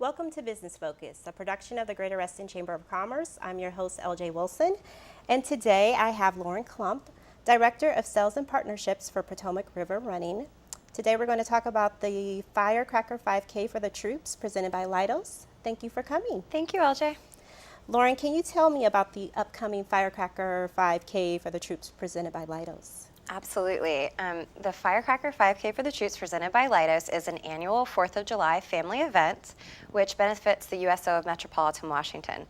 Welcome to Business Focus, a production of the Greater Reston Chamber of Commerce. I'm your host, LJ Wilson, and today I have Lauren Klump, Director of Sales and Partnerships for Potomac River Running. Today we're going to talk about the Firecracker 5K for the troops presented by Leidos. Thank you for coming. Thank you, LJ. Lauren, can you tell me about the upcoming Firecracker 5K for the troops presented by Leidos? Absolutely. The Firecracker 5K for the Troops presented by Leidos is an annual 4th of July family event which benefits the USO of Metropolitan Washington.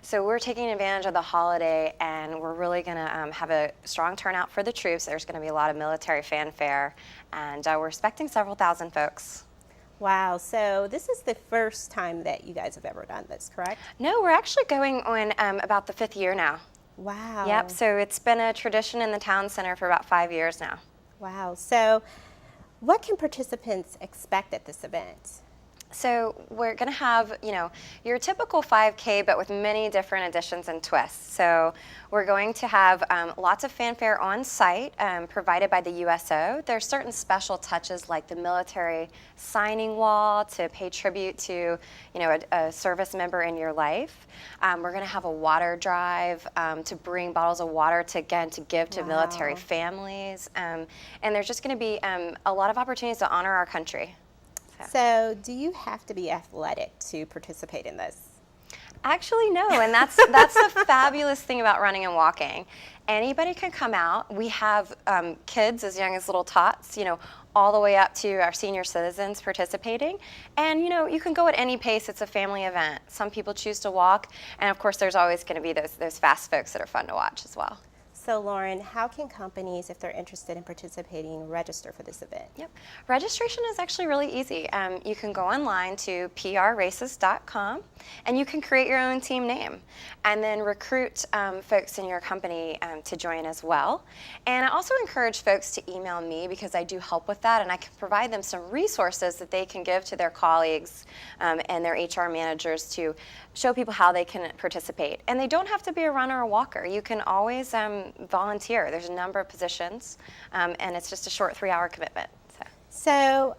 So we're taking advantage of the holiday and we're really going to have a strong turnout for the troops. There's going to be a lot of military fanfare and we're expecting several thousand folks. Wow, so this is the first time that you guys have ever done this, correct? No, we're actually going on about the 5th year now. Wow. Yep, so it's been a tradition in the town center for about 5 years now. Wow, so what can participants expect at this event? So we're going to have, your typical 5K, but with many different additions and twists. So we're going to have lots of fanfare on site provided by the USO. There's certain special touches like the military signing wall to pay tribute to, a service member in your life. We're going to have a water drive to bring bottles of water to give to military families. And there's just going to be a lot of opportunities to honor our country. So do you have to be athletic to participate in this? Actually, no, and that's the fabulous thing about running and walking. Anybody can come out. We have kids as young as little tots, all the way up to our senior citizens participating. And, you can go at any pace. It's a family event. Some people choose to walk, and of course, there's always going to be those fast folks that are fun to watch as well. So Lauren, how can companies, if they're interested in participating, register for this event? Yep. Registration is actually really easy. You can go online to prraces.com and you can create your own team name and then recruit folks in your company to join as well. And I also encourage folks to email me because I do help with that and I can provide them some resources that they can give to their colleagues and their HR managers to show people how they can participate. And they don't have to be a runner or walker. You can always volunteer. There's a number of positions, and it's just a short 3-hour commitment. So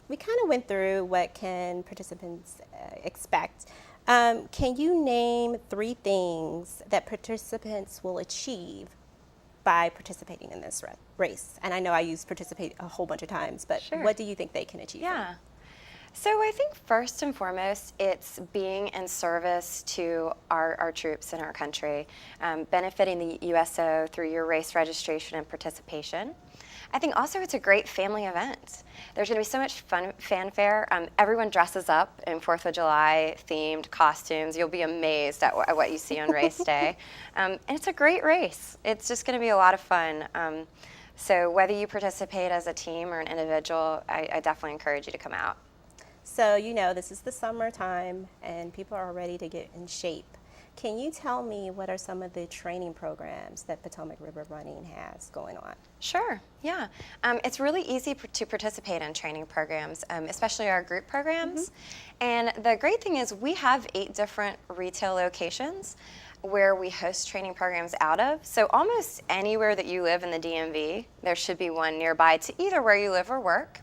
we kind of went through what can participants expect. Can you name 3 things that participants will achieve by participating in this race? And I know I use participate a whole bunch of times, but Sure. What do you think they can achieve? Yeah. So I think first and foremost, it's being in service to our troops in our country, benefiting the USO through your race registration and participation. I think also it's a great family event. There's going to be so much fun fanfare. Everyone dresses up in 4th of July themed costumes. You'll be amazed at what you see on race day. And it's a great race. It's just going to be a lot of fun. So whether you participate as a team or an individual, I definitely encourage you to come out. So, this is the summertime and people are ready to get in shape. Can you tell me what are some of the training programs that Potomac River Running has going on? Sure, yeah. It's really easy to participate in training programs, especially our group programs. And the great thing is we have 8 different retail locations where we host training programs out of. So almost anywhere that you live in the DMV, there should be one nearby to either where you live or work.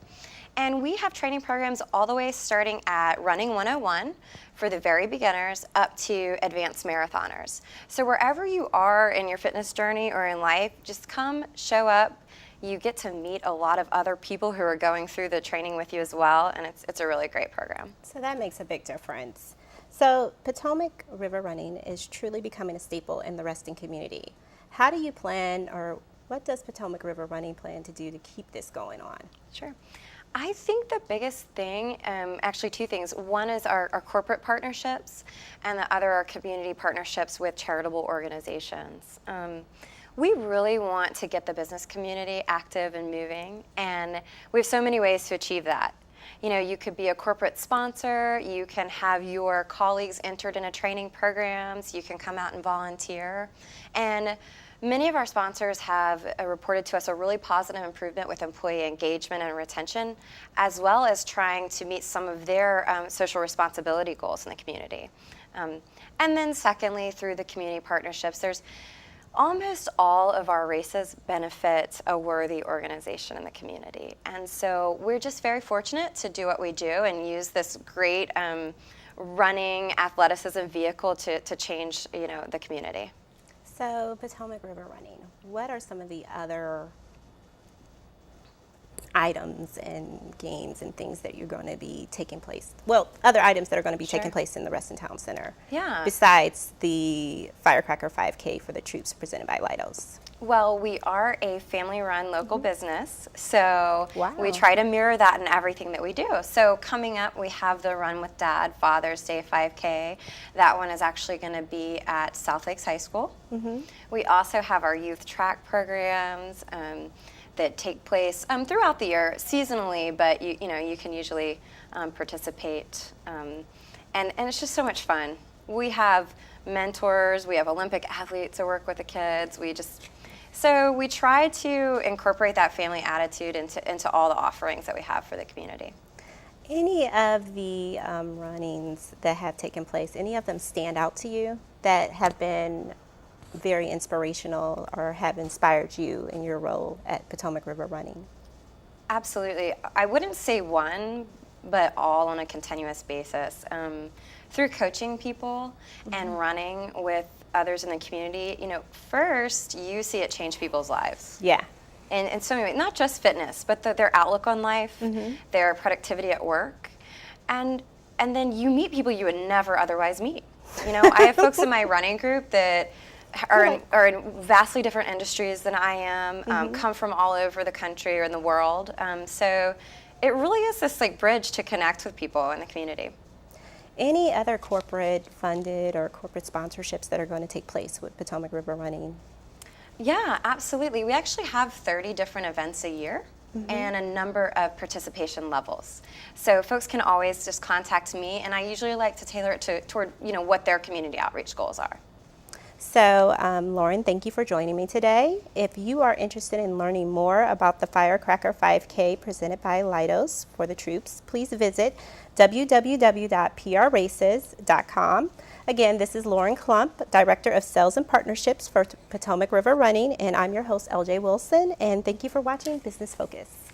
And we have training programs all the way starting at Running 101 for the very beginners up to advanced marathoners. So wherever you are in your fitness journey or in life, just come, show up. You get to meet a lot of other people who are going through the training with you as well, and it's a really great program. So that makes a big difference. So Potomac River Running is truly becoming a staple in the Reston community. How do you plan, or what does Potomac River Running plan to do to keep this going on? Sure. I think the biggest thing, actually 2 things. One is our corporate partnerships, and the other are community partnerships with charitable organizations. We really want to get the business community active and moving, and we have so many ways to achieve that. You could be a corporate sponsor, you can have your colleagues entered in a training programs, you can come out and volunteer. And many of our sponsors have reported to us a really positive improvement with employee engagement and retention, as well as trying to meet some of their social responsibility goals in the community. And then secondly, through the community partnerships, there's Almost all of our races benefit a worthy organization in the community. And so we're just very fortunate to do what we do and use this great running athleticism vehicle to change, the community. So Potomac River Running, what are some of the other items and games and things that you're going to be taking place? Well, other items that are going to be taking place in the Reston Town Center. Yeah. Besides the Firecracker 5K for the troops presented by Leidos. Well, we are a family-run local business, so Wow. we try to mirror that in everything that we do. So coming up, we have the Run with Dad Father's Day 5K. That one is actually going to be at South Lakes High School. We also have our youth track programs that take place throughout the year, seasonally, but you can usually participate, and it's just so much fun. We have mentors, we have Olympic athletes who work with the kids. So we try to incorporate that family attitude into all the offerings that we have for the community. Any of the runnings that have taken place, any of them stand out to you that have been very inspirational or have inspired you in your role at Potomac River Running? Absolutely. I wouldn't say one, but all on a continuous basis. Through coaching people and running with others in the community, first you see it change people's lives. Yeah. And so anyway, not just fitness, but their outlook on life, their productivity at work, and then you meet people you would never otherwise meet. I have folks in my running group that are in vastly different industries than I am, come from all over the country or in the world. So it really is this bridge to connect with people in the community. Any other corporate funded or corporate sponsorships that are going to take place with Potomac River Running? Yeah, absolutely. We actually have 30 different events a year and a number of participation levels. So folks can always just contact me, and I usually like to tailor it toward what their community outreach goals are. So, Lauren, thank you for joining me today. If you are interested in learning more about the Firecracker 5K presented by Leidos for the troops, please visit www.prraces.com. Again, this is Lauren Klump, Director of Sales and Partnerships for Potomac River Running, and I'm your host, LJ Wilson, and thank you for watching Business Focus.